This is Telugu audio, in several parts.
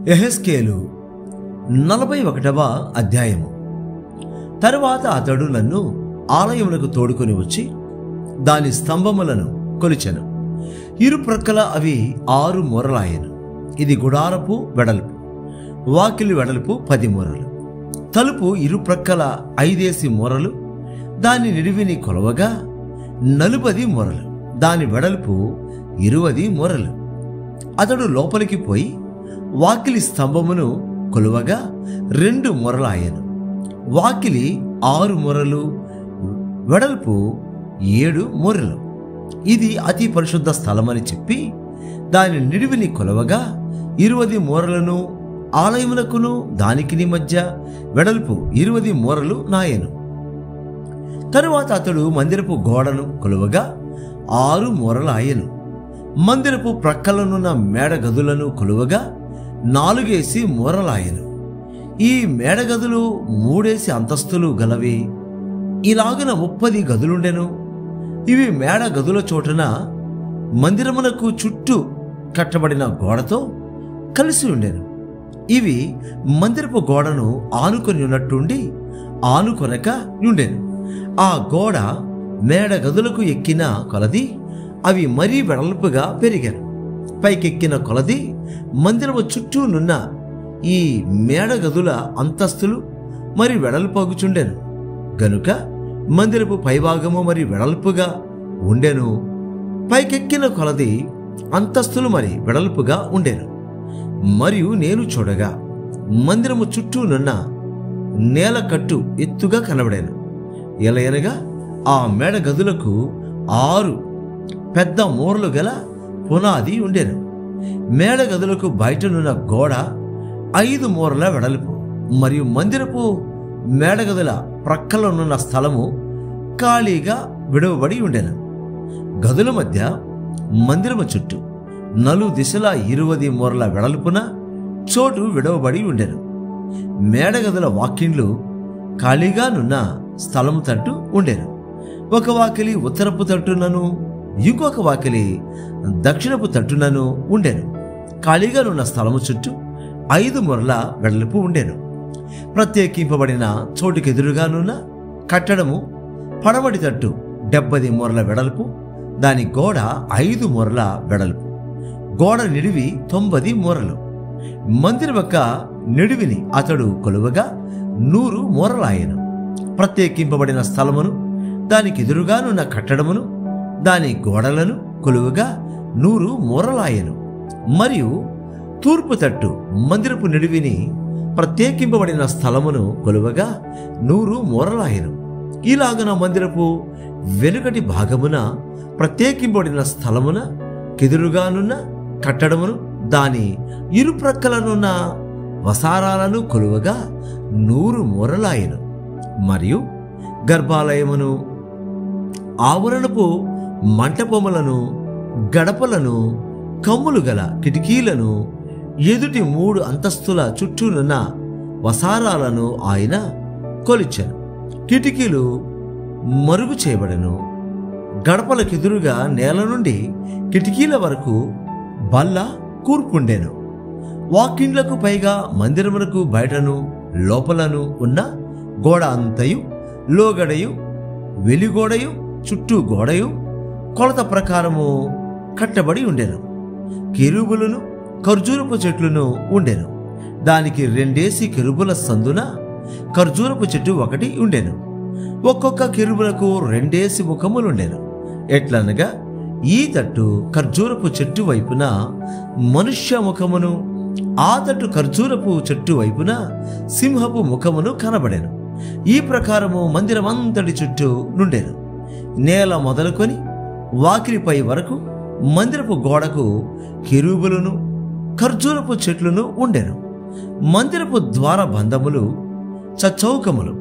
యెహెజ్కేలు 41వ అధ్యాయము. తరువాత అతడు నన్ను ఆలయమునకు తోడుకొని వచ్చి దాని స్తంభములను కొలిచెను. ఇరుప్రక్కల అవి 6 మూరలాయెను. ఇది గుడారపు వెడల్పు, వాకిలి వెడల్పు 10 మూరలు. తలుపు ఇరుప్రక్కల 5 మూరలు. దాని నిడివిని కొలవగా 40 మూరలు, దాని వెడల్పు 20 మూరలు. అతడు లోపలికి పోయి వాకిలి స్తంభమును కొలువగా 2 మూరలాయెను. వాకిలి 6 మూరలు, వెడల్పు 7 మూరలు. ఇది అతి పరిశుద్ధ స్థలమని చెప్పి దాని నిడివిని కొలవగా 20 మూరలను, ఆలయమునకును దానికిని మధ్య వెడల్పు 20 మూరలు నాయెను. తరువాత అతడు మందిరపు గోడను కొలువగా 6 మూరలాయెను. మందిరపు ప్రక్కలనున్న మేడ గదులను కొలువగా 4 మూరలాయెను. ఈ మేడగదులు 3 అంతస్తులు గలవి. ఇలాగున 30 గదులుండెను. ఇవి మేడ గదుల చోటున మందిరమునకు చుట్టూ కట్టబడిన గోడతో కలిసి ఉండెను. ఇవి మందిరపు గోడను ఆనుకొని ఉన్నట్టుండి ఆనుకొనక ఉండెను. ఆ గోడ మేడ గదులకు ఎక్కిన కొలది అవి మరీ వెడల్పుగా పెరిగాను. పైకెక్కిన కొలది మందిరము చుట్టూ నున్న ఈ మేడ గదుల అంతస్తులు మరి వెడల్పగుచుండెను. గనుక మందిరపు పైభాగము మరి వెడల్పుగా ఉండెను. పైకెక్కిన కొలది అంతస్తులు మరి వెడల్పుగా ఉండెను. మరియు నేను చూడగా మందిరము చుట్టూ నున్న నేల కట్టు ఎత్తుగా కనబడాను. ఎలయనగా ఆ మేడ గదులకు 6 పెద్ద మూరలు గల పునాది ఉండెను. మేడ గదులకు బయటనున్న గోడ 5 మూరల వెడల్పు మరియు మందిరపు మేడగదుల ప్రక్కలనున్న స్థలము ఖాళీగా విడవబడి ఉండెను. గదుల మధ్య మందిరము చుట్టూ 4 దిశలా 20 మూరల వెడల్పున చోటు విడవబడి ఉండెను. మేడగదుల వాకిండ్లు ఖాళీగా నున్న స్థలము తట్టు ఉండెను. ఒక వాకిలి ఉత్తరపు తట్టునను, ఇంకొక వాకిలి దక్షిణపు తట్టునను ఉండెను. ఖాళీగా నున్న స్థలము చుట్టూ 5 మూరల వెడల్పు ఉండెను. ప్రత్యేకింపబడిన చోటుకెదురుగానున్న కట్టడము పడమటి తట్టు 70 మూరల వెడల్పు, దాని గోడ 5 మూరల వెడల్పు. గోడ నిడివి 90 మూరలు. మందిరం యొక్క నిడివిని అతడు కొలువగా 100 మూరలాయెను. ప్రత్యేకింపబడిన స్థలమును, దానికి ఎదురుగానున్న కట్టడమును, దాని గోడలను కొలువగా 100 మూరలాయెను. మరియు తూర్పు తట్టు మందిరపు నిడివిని ప్రత్యేకింపబడిన స్థలమును కొలువగా 100 మూరలాయెను. ఇలాగున మందిరపు వెనుకటి భాగమున ప్రత్యేకింపబడిన స్థలమున కెదురుగానున్న కట్టడమును, దాని ఇరుప్రక్కలనున్న వసారాలను కొలువగా 100 మూరలాయెను. మరియు గర్భాలయమును, ఆవరణపు మంటపములను, గడపలను, కమ్ములు గల కిటికీలను, ఎదుటి 3 అంతస్తుల చుట్టూనున్న వసారాలను ఆయన కొలిచెను. కిటికీలు మరుగు చేయబడెను. గడపలకెదురుగా నేల నుండి కిటికీల వరకు బల్ల కూర్పుండెను. వాకిండ్లకు పైగా మందిరమునకు బయటను లోపలను ఉన్న గోడ అంతయు, లోగడయు, వెలిగోడయు, చుట్టూ గోడయు కొలత ప్రకారము కట్టబడి ఉండెను. కెరూబులను, ఖర్జూరపు చెట్లను ఉండెను. దానికి 2 కెరూబుల సందున ఖర్జూరపు చెట్టు ఒకటి ఉండెను. ఒక్కొక్క కెరూబులకు 2 ముఖములుండెను. ఎట్లనగా ఈ తట్టు ఖర్జూరపు చెట్టు వైపున మనుష్య ముఖమును, ఆ తట్టు ఖర్జూరపు చెట్టు వైపున సింహపు ముఖమును కనబడెను. ఈ ప్రకారము మందిరమంతటి చుట్టూ నుండెను. నేల మొదలుకొని వాకిలిపై వరకు మందిరపు గోడకు కెరూబులను, ఖర్జూరపు చెట్లను ఉండెను. మందిరపు ద్వార బంధములు, చౌకములు,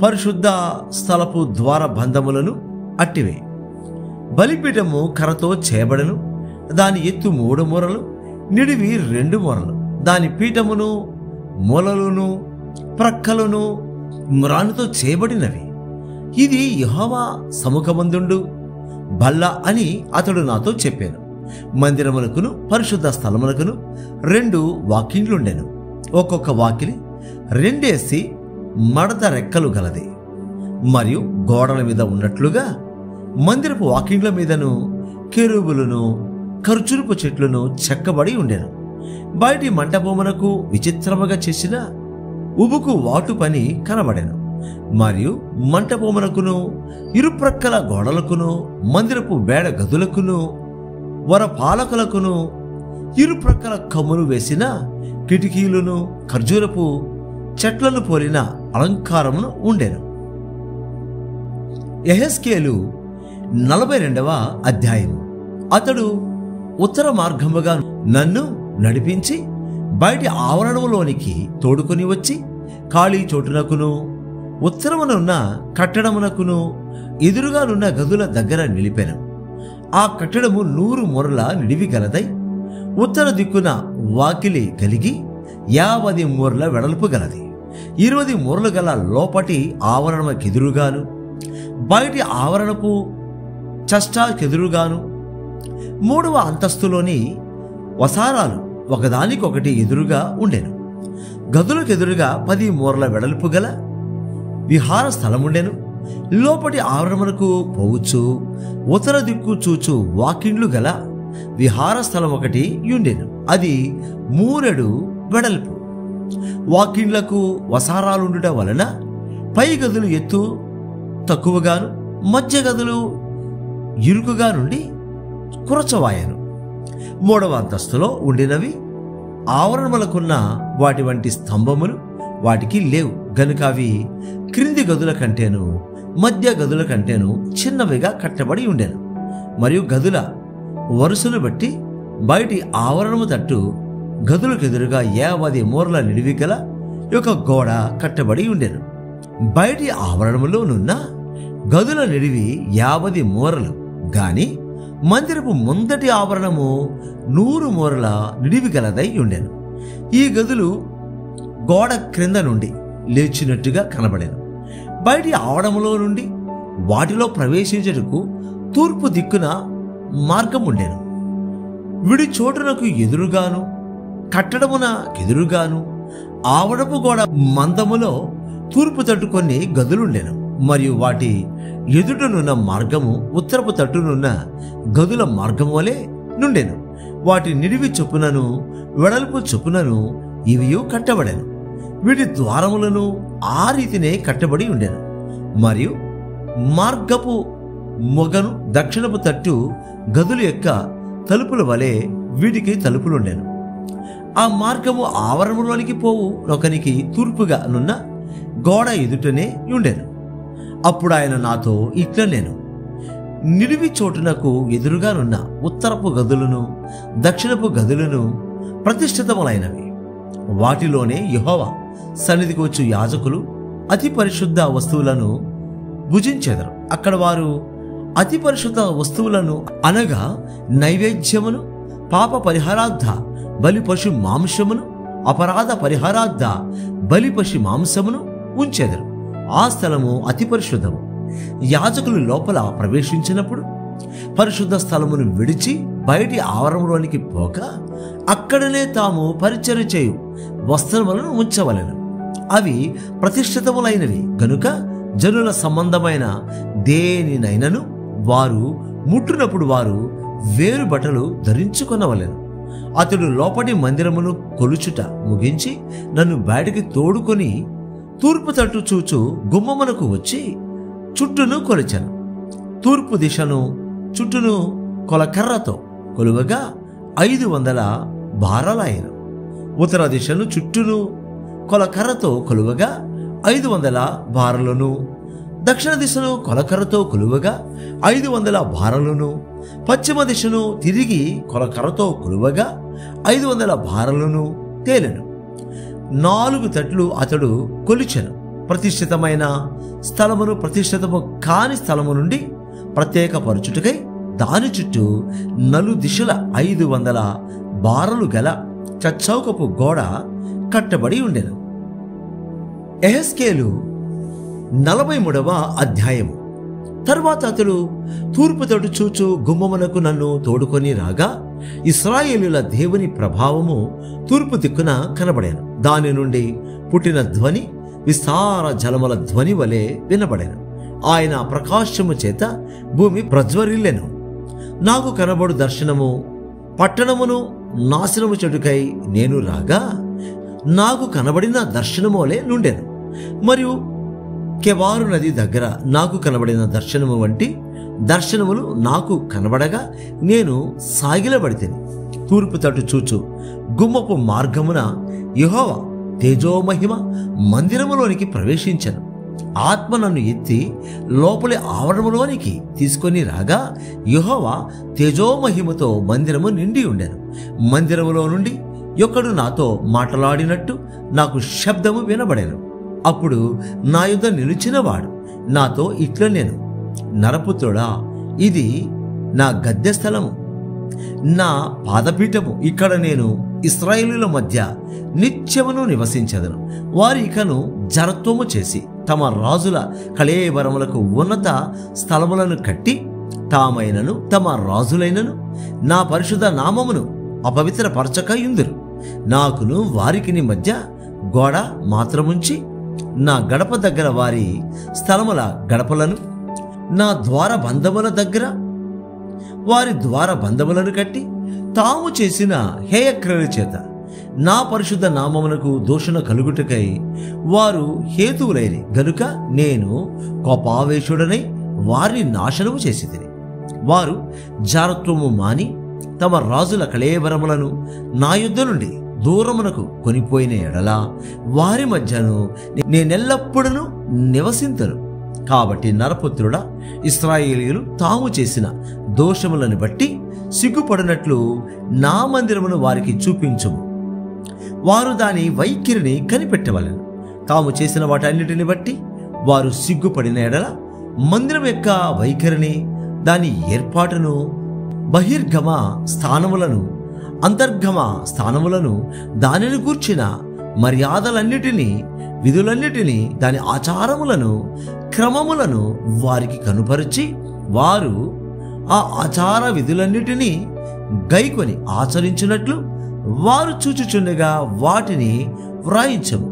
పరిశుద్ధ స్థలపు ద్వార బంధములను అట్టివే. బలిపీఠము కర్రతో చేయబడెను. దాని ఎత్తు 3 మూరలు, నిడివి 2 మూరలు. దాని పీఠమును, మూలలును, ప్రక్కలను మ్రానుతో చేయబడినవి. ఇది యెహోవా సముఖమందుండు బల్ల అని అతడు నాతో చెప్పాను. మందిరములకును పరిశుద్ధ స్థలములకును 2 వాకిండ్లుండెను. ఒక్కొక్క వాకిలి 2 మడత రెక్కలు గలది. మరియు గోడల మీద ఉన్నట్లుగా మందిరపు వాకిండ్ల మీదను కెరూబులను ఖర్జూరపు చెట్లను చెక్కబడి ఉండెను. బయటి మంటపమునకు విచిత్రముగా చేసిన ఉబుకు వాటు పని కనబడెను. మరియు మంటపమునకును ఇరుప్రక్కల గోడలకును మందిరపు బేడ గదులకును వరపాలకులకును ఇరుప్రక్కల కమ్ములు వేసిన కిటికీలను ఖర్జూరపు చెట్లను పోలిన అలంకారమును ఉండెను. యెహెజ్కేలు 42వ అధ్యాయము. అతడు ఉత్తర మార్గముగా నన్ను నడిపించి బయటి ఆవరణములోనికి తోడుకొని వచ్చి ఖాళీ చోటునకును ఉత్తరమునున్న కట్టడమునకును ఎదురుగానున్న గదుల దగ్గర నిలిపెను. ఆ కట్టడము 100 మూరల నిడివి గలదై ఉత్తర దిక్కున వాకిలి కలిగి 50 మూరల వెడల్పు గలది. 20 మూరలు గల లోపటి ఆవరణముకెదురుగాను బయటి ఆవరణపు చష్టాకెదురుగాను 3వ అంతస్తులోని వసారాలు ఒకదానికొకటి ఎదురుగా ఉండెను. గదులకెదురుగా 10 మూరల వెడల్పు గల విహార స్థలముండెను. లోపటి ఆవరణమునకు పోవచ్చు ఉత్తర దిక్కు చూచు వాకిండ్లు గల విహార స్థలం ఒకటి ఉండెను. అది 3 వెడల్పు. వాకిండ్లకు వసారాలుండుట వలన పై గదులు ఎత్తు తక్కువగాను మధ్య గదులు ఇరుకుగా నుండి కురచవాయను. 3వ అంతస్తులో ఉండినవి ఆవరణములకున్న వాటి వంటి స్తంభములు వాటికి లేవు గనుక అవి క్రింది గదుల కంటేను మధ్య గదుల కంటేను చిన్నవిగా కట్టబడి ఉండెను. మరియు గదుల వరుసను బట్టి బయటి ఆవరణము తట్టు గదులకెదురుగా 50 మూరల నిడివి గల ఒక గోడ కట్టబడి ఉండెను. బయటి ఆవరణములోనున్న గదుల నిడివి 50 మూరలు గాని మందిరపు ముందటి ఆవరణము 100 మూరల నిడివి గలదై ఉండెను. ఈ గదులు గోడ క్రింద నుండి లేచినట్టుగా కనబడెను. బయటి ఆవరణములో నుండి వాటిలో ప్రవేశించుటకు తూర్పు దిక్కున మార్గం ఉండెను. విడి చోటునకు ఎదురుగాను కట్టడమున ఎదురుగాను ఆవడపు గోడ మందములో తూర్పు తట్టు కొన్ని గదులుండెను. మరియు వాటి ఎదుటనున్న మార్గము ఉత్తరపు తట్టునున్న గదుల మార్గము వలె నుండెను. వాటి నిడివి చొప్పునను వెడల్పు చొప్పునను ఇవియు కట్టబడెను. వీటి ద్వారములను ఆ రీతినే కట్టబడి ఉండెను. మరియు మార్గపు మొగను దక్షిణపు తట్టు గదుల యొక్క తలుపుల వలె వీటికి తలుపులుండెను. ఆ మార్గము ఆవరణంలోనికి పోవు ఒకనికి తూర్పుగా నున్న గోడ ఎదుటనే ఉండెను. అప్పుడు ఆయన నాతో ఇట్లా నేను నిడివి చోటునకు ఎదురుగానున్న ఉత్తరపు గదులను దక్షిణపు గదులను ప్రతిష్ఠితములైనవి. వాటిలోనే యెహోవా సన్నిధికి వచ్చు యాజకులు అతి పరిశుద్ధ వస్తువులను భుజించెదరు. అక్కడ వారు అతి పరిశుద్ధ వస్తువులను అనగా నైవేద్యమును పాప పరిహారార్థ బలి పశు మాంసమును అపరాధ పరిహారార్థ బలి పశు మాంసమును ఉంచెదరు. ఆ స్థలము అతి పరిశుద్ధము. యాజకులు లోపల ప్రవేశించినప్పుడు పరిశుద్ధ స్థలమును విడిచి బయటి ఆవరణలోనికి పోక అక్కడనే తాము పరిచర్య చేయు వస్త్రములను ఉంచవలెను. అవి ప్రతిష్ఠితములైనవి గనుక జనుల సంబంధమైన దేనినైనను వారు ముట్టునప్పుడు వారు వేరు బట్టలు ధరించుకొనవలెను. అతడు లోపటి మందిరమును కొలుచుట ముగించి నన్ను బయటికి తోడుకొని తూర్పు తట్టు చూచు గుమ్మమునకు వచ్చి చుట్టూను కొలిచెను. తూర్పు దిశను చుట్టూను కొలకర్రతో కొలువగా 500 భారాలాయెను. ఉత్తర దిశను చుట్టూను కొలకర్రతో కొలువగా 500 భారలను, దక్షిణ దిశను కొలకర్రతో కొలువగా 500 భారలను, పశ్చిమ దిశను తిరిగి కొలకర్రతో కొలువగా 500 భారలను తేలెను. 4 తట్లు అతడు కొలిచెను. ప్రతిష్ఠితమైన స్థలమును ప్రతిష్ఠితము కాని స్థలము నుండి ప్రత్యేకపరచుటకై దాని చుట్టూ 4 దిశల 500 భారలు గల చచ్చౌకపు గోడ కట్టబడి ఉండెను. యెహెజ్కేలు 43వ అధ్యాయము. తరువాత అతడు తూర్పు తట్టు చూచు గుమ్మమునకు నన్ను తోడుకొని రాగా ఇశ్రాయేలీయుల దేవుని ప్రభావము తూర్పు దిక్కున కనబడాను. దాని నుండి పుట్టిన ధ్వని విస్తార జలముల ధ్వని వలె వినబడాను. ఆయన ప్రకాశము చేత భూమి ప్రజ్వరిల్లెను. నాకు కనబడు దర్శనము పట్టణమును నాశనము చెడుకై నేను రాగా నాకు కనబడిన దర్శనమోలే నుండెను. మరియు కెబారు నది దగ్గర నాకు కనబడిన దర్శనము వంటి దర్శనములు నాకు కనబడగా నేను సాగిలబడితిని. తూర్పు తట్టు చూచు గుమ్మపు మార్గమున యెహోవా తేజోమహిమ మందిరములోనికి ప్రవేశించెను. ఆత్మ నన్ను ఎత్తి లోపలి ఆవరణములోనికి తీసుకొని రాగా యెహోవా తేజోమహిమతో మందిరము నిండి ఉండెను. మందిరములో నుండి ఒకడు నాతో మాట్లాడినట్టు నాకు శబ్దము వినబడెను. అప్పుడు నా యొద్ద నిలిచినవాడు నాతో ఇట్లా నేను, నరపుత్రుడా, ఇది నా గద్దె స్థలము, నా పాదపీఠము. ఇక్కడ నేను ఇశ్రాయేలీయుల మధ్య నిత్యమును నివసించదను. వారి ఇకను జరత్వము చేసి తమ రాజుల కళేబరములకు ఉన్నత స్థలములను కట్టి తామైనను తమ రాజులైనను నా పరిశుద్ధ నామమును అపవిత్రపరచక యుందురు. నాకును వారికిని మధ్య గోడ మాత్రముంచి నా గడప దగ్గర వారి స్థలముల గడపలను, నా ద్వార బంధముల దగ్గర వారి ద్వార బంధములను కట్టి తాము చేసిన హేయక్రియల చేత నా పరిశుద్ధ నామమునకు దూషణ కలుగుటకై వారు హేతువులైరి గనుక నేను కోపావేశుడనై వారిని నాశనము చేసి తిని. వారు జారత్వము మాని తమ రాజుల కళేబరములను నా యుద్ధ నుండి దూరమునకు కొనిపోయిన ఎడల వారి మధ్యను నేనెల్లప్పుడూ నివసించను. కాబట్టి నరపుత్రుడా, ఇశ్రాయేలీయులు తాము చేసిన దోషములను బట్టి సిగ్గుపడినట్లు నా మందిరమును వారికి చూపించుము. వారు దాని వైఖరిని కనిపెట్టవలెను. తాము చేసిన వాటన్నిటిని బట్టి వారు సిగ్గుపడిన ఎడల మందిరం యొక్క వైఖరిని, దాని ఏర్పాటును, బహిర్గమ స్థానములను, అంతర్గమ స్థానములను, దానిని గూర్చిన మర్యాదలన్నిటినీ, విధులన్నిటినీ, దాని ఆచారములను, క్రమములను వారికి కనుపరిచి వారు ఆ ఆచార విధులన్నిటినీ గైకొని ఆచరించినట్లు వారు చూచుచుండగా వాటిని వ్రాయించము.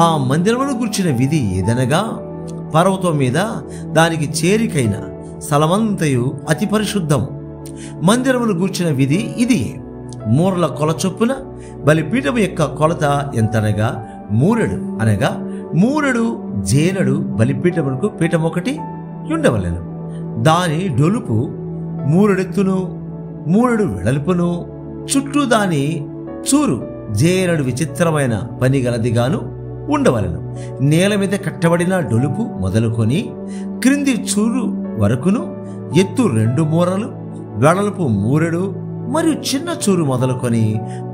ఆ మందిరమును గూర్చిన విధి ఏదనగా, పర్వతం మీద దానికి చేరికైన స్థలమంతయు అతి పరిశుద్ధము. మందిరమును గూర్చిన విధి ఇది: మూరల కొల చొప్పున బలిపీఠము యొక్క కొలత ఎంతనగా 3 అనగా 3 జేనడు బలిపీఠమునకు పీఠమొకటి ఉండవలెను. దాని డొలుపు 3 ఎత్తును 3 వెడల్పును, చుట్టూ దాని చూరు జేనడు విచిత్రమైన పని గలదిగాను ఉండవలెను. నేల మీద కట్టబడిన డొలుపు మొదలుకొని క్రింది చూరు వరకును ఎత్తు 2 మూరలు, వెడల్పు 3 మరియు చిన్న చూరు మొదలుకొని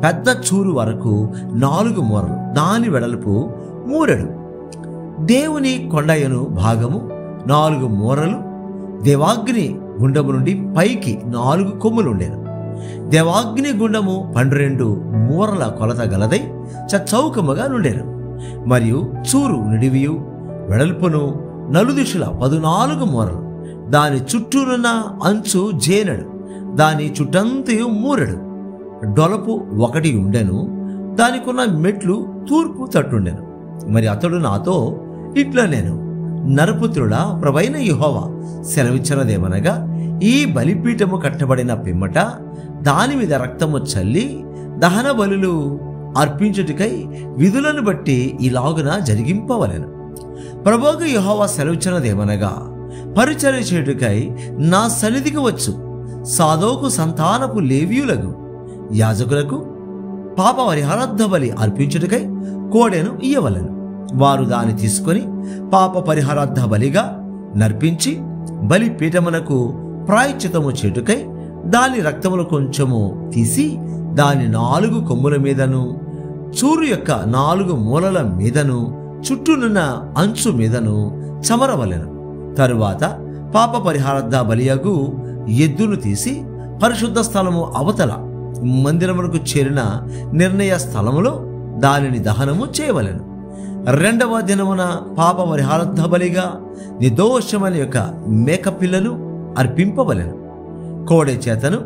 పెద్ద చూరు వరకు 4 మూరలు, దాని వెడల్పు 3. దేవుని కొండయను భాగము 4 మూరలు. దేవాగ్ని గుండము నుండి పైకి 4 కొమ్ములు ఉండేను. దేవాగ్ని గుండము 12 మూరల కొలత గలదై చౌకముగా నుండెను. మరియు చూరు నిడివియు వెడల్పును నలుదిశల 14 మూరలు. దాని చుట్టూనున్న అంచు జేనడు, దాని చుట్టంతయు 3. డొలపు 1 ఉండెను. దానికున్న మెట్లు తూర్పు తట్టుండెను. మరి అతడు నాతో ఇట్లా నేను, నరపుత్రుడా, ప్రభైన యెహోవా సెలవిచ్చినదేమనగా, ఈ బలిపీఠము కట్టబడిన పిమ్మట దాని మీద రక్తము చల్లి దహన బలులు అర్పించుటకై విధులను బట్టి ఇలాగున జరిగింపవలెను. ప్రభువు యెహోవా సెలవిచ్చినదేమనగా, పరిచర్య చేయుటకై నా సన్నిధికి వచ్చు సాదోకు సంతానపు లేవీయులకు యాజకులకు పాప పరిహారార్థ బలి అర్పించుటకై కోడెను ఇయ్యవలెను. వారు దాన్ని తీసుకొని పాప పరిహారార్థ బలిగా నర్పించి బలిపీఠమునకు ప్రాయశ్చిత్తము చేయుటకై దాని రక్తములు కొంచెము తీసి దాని 4 కొమ్ముల మీదను, చూరు యొక్క 4 మూలల మీదను, చుట్టూనున్న అంచు మీదను చమరవలెను. తరువాత పాప పరిహారార్థ బలియగు ఎద్దును తీసి పరిశుద్ధ స్థలము అవతల మందిరమునకు చేరిన నిర్ణయ స్థలములో దానిని దహనము చేయవలెను. రెండవ దినమున పాప పరిహారార్థ బలిగా నిర్దోషమైన యొక్క మేకపిల్లను అర్పింపవలెను. కోడె చేతను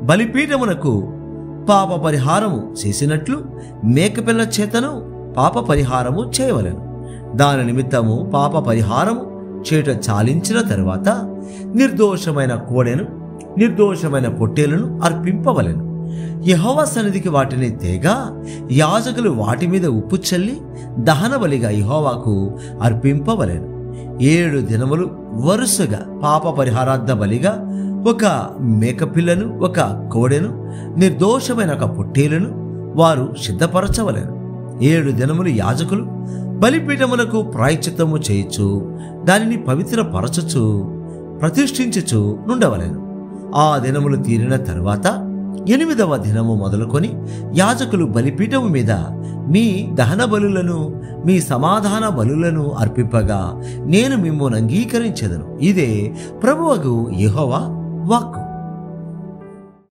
బలిపీఠమునకు పాప పరిహారము చేసినట్లు మేకపిల్ల చేతను పాప పరిహారము చేయవలెను. దాని నిమిత్తము పాప పరిహారము చేట చాలించిన తరువాత నిర్దోషమైన కోడెను నిర్దోషమైన పొట్టేలను అర్పింపవలెను. యెహోవా సన్నిధికి వాటిని తేగా యాజకులు వాటి మీద ఉప్పు చల్లి దహన బలిగా యెహోవాకు అర్పింపవలెను. 7 దినములు వరుసగా పాప పరిహారార్థ బలిగా ఒక మేకపిల్లను ఒక కోడెను నిర్దోషమైన ఒక పొట్టేలను వారు సిద్ధపరచవలెను. 7 దినములు యాజకులు బలిపీఠమునకు ప్రాయశ్చిత్తము చేయుచు దానిని పవిత్రపరచుచు ప్రతిష్ఠించుచు నుండవలెను. ఆ దినములు తీరిన తరువాత 8వ దినము మొదలుకొని యాజకులు బలిపీఠము మీద మీ దహన బలులను మీ సమాధాన బలులను అర్పింపగా నేను మిమ్మును అంగీకరించెదను. ఇదే ప్రభువగు యెహోవా వాక్కు.